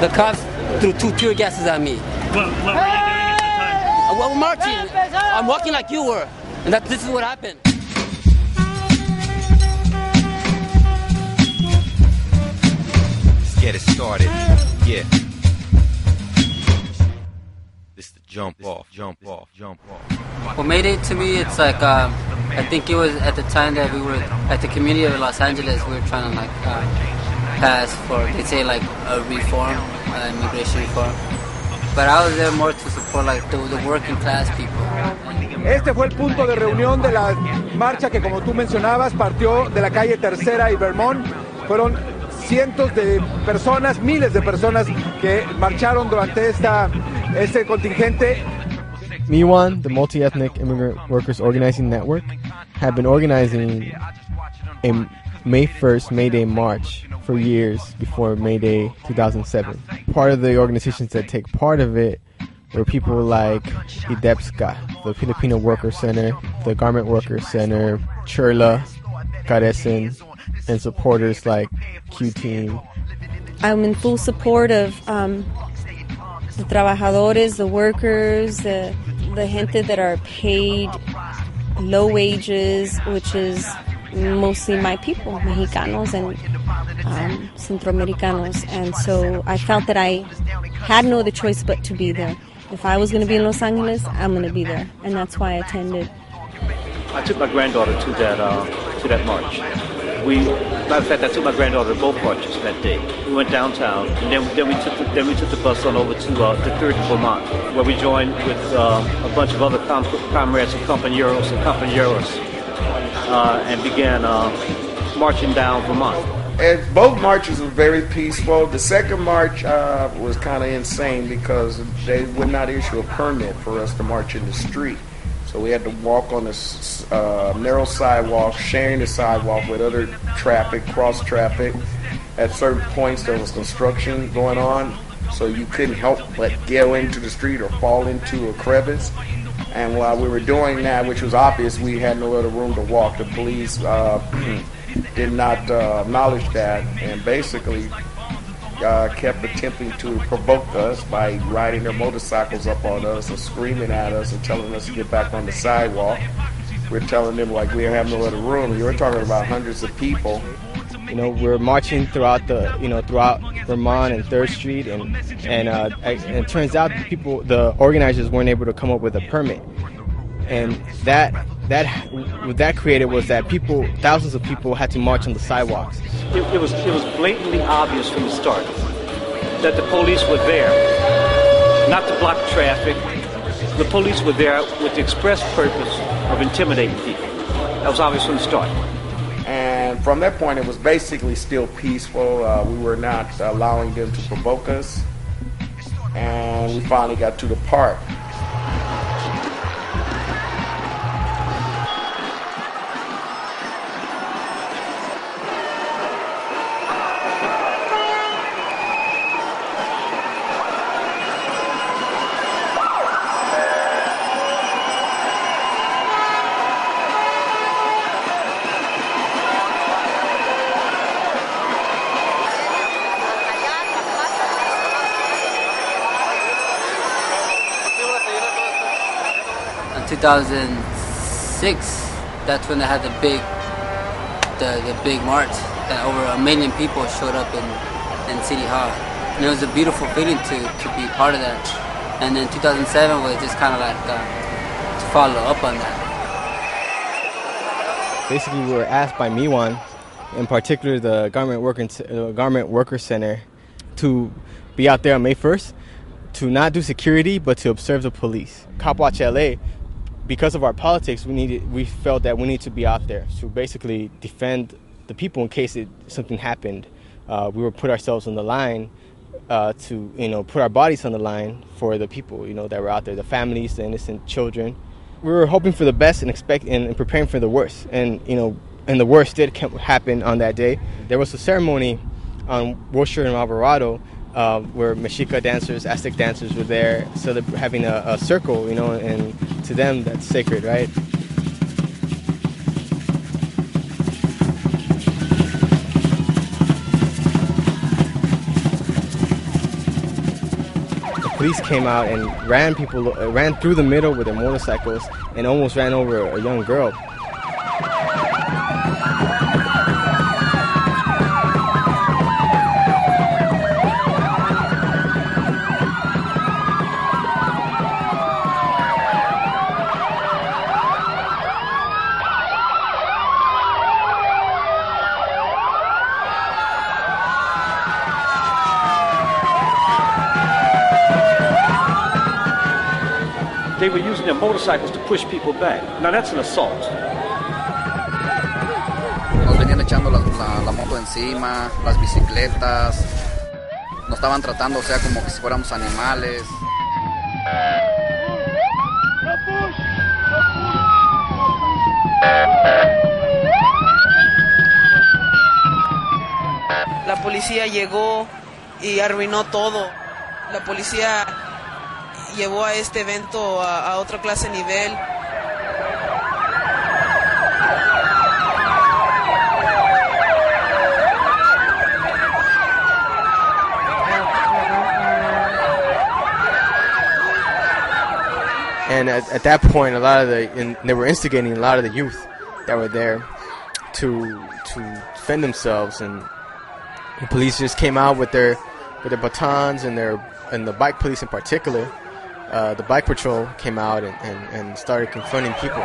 The cops threw 2 tear gases at me. What were you doing at the time? Well, marching. I'm walking like you were, and this is what happened. Let's get it started. Yeah. This is the jump off. Well, Mayday to me, it's like I think it was at the time that we were at the community of Los Angeles. We were trying to like pass for, they say like a reform, immigration reform. But I was there more to support like the working class people. Este fue el punto de reunión de la marcha que, como tú mencionabas, partió de la calle Tercera y Vermont. Fueron cientos de personas, miles de personas que marcharon durante este contingente. MIWAN, the Multi-Ethnic Immigrant Workers Organizing Network, have been organizing a May 1st May Day March for years before May Day 2007. Part of the organizations that take part of it were people like IDEPSCA, the Filipino Worker Center, the Garment Worker Center, Chirla, Carecen, and supporters like Q-Team. I'm in full support of the trabajadores, the workers, the gente that are paid low wages, which is mostly my people, Mexicanos and Centroamericanos. And so I felt that I had no other choice but to be there. If I was going to be in Los Angeles, I'm going to be there. And that's why I attended. I took my granddaughter to that march. Matter of fact, I took my granddaughter to both marches that day. We went downtown, and then we took the bus on over to the 3rd of Vermont, where we joined with a bunch of other comrades and compañeros and began marching down Vermont. And both marches were very peaceful. The second march was kind of insane because they would not issue a permit for us to march in the street. So we had to walk on this narrow sidewalk, sharing the sidewalk with other traffic, cross traffic. At certain points there was construction going on, so you couldn't help but go into the street or fall into a crevice. And while we were doing that, which was obvious, we had no other room to walk. The police did not acknowledge that and basically kept attempting to provoke us by riding their motorcycles up on us and screaming at us and telling us to get back on the sidewalk. We're telling them like we have no other room. You're talking about hundreds of people. You know, we're marching throughout throughout Vermont and 3rd Street, and it turns out the organizers weren't able to come up with a permit, and what that created was that thousands of people had to march on the sidewalks. It was blatantly obvious from the start that the police were there not to block traffic. The police were there with the express purpose of intimidating people. That was obvious from the start. And from that point, it was basically still peaceful. We were not allowing them to provoke us. And we finally got to the park. In 2006, that's when they had the big march, that over 1 million people showed up in City Hall. And it was a beautiful feeling to be part of that. And then 2007 was just kind of like to follow up on that. Basically, we were asked by MIWAN, in particular the Garment Worker Center, to be out there on May 1st, to not do security, but to observe the police. Cop Watch LA, because of our politics, we felt that we need to be out there to basically defend the people in case something happened. We would put ourselves on the line to put our bodies on the line for the people that were out there, the families, the innocent children. We were hoping for the best and preparing for the worst, and the worst did happen on that day. There was a ceremony on Wilshire and Alvarado where Mexica dancers, Aztec dancers were there, so they're having a circle, and to them that's sacred, right? police came out and ran through the middle with their motorcycles and almost ran over a young girl. They were using their motorcycles to push people back. Now that's an assault. Nos venían echando la moto encima, las bicicletas. Nos estaban tratando, o sea, como que si fuéramos animales. La policía llegó y arruinó todo. La policía llevó a este evento a otra clase de nivel. And at that point, they were instigating a lot of the youth that were there to defend themselves, and the police just came out with their batons and the bike police in particular. The bike patrol came out and started confronting people.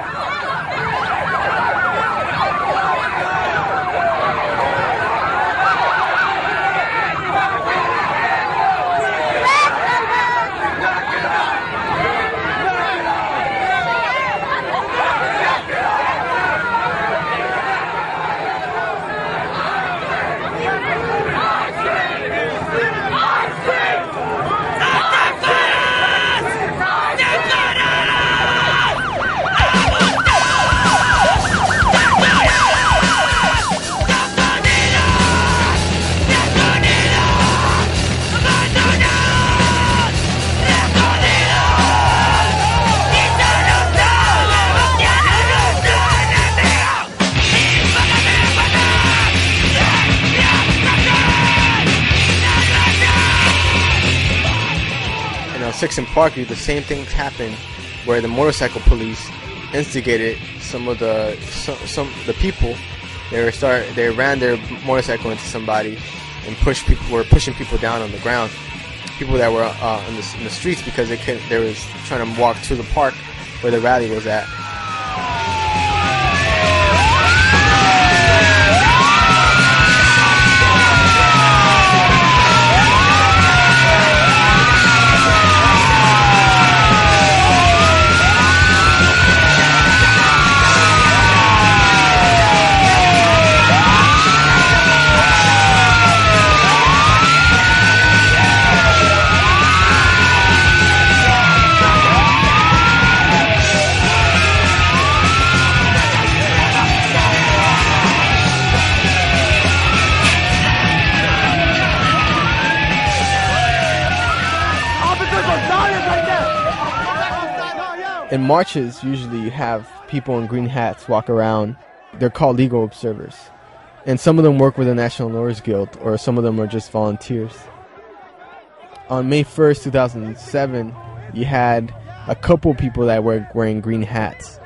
Sixth and Parkview, the same things happened, where the motorcycle police instigated some of the people. They ran their motorcycle into somebody and were pushing people down on the ground. People that were in the streets because they was trying to walk to the park where the rally was at. In marches, usually you have people in green hats walk around. They're called legal observers. And some of them work with the National Lawyers Guild, or some of them are just volunteers. On May 1st, 2007, you had a couple people that were wearing green hats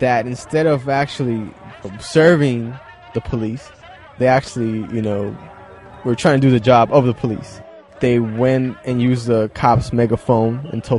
that instead of actually observing the police, they actually, were trying to do the job of the police. They went and used the cops' megaphone and told people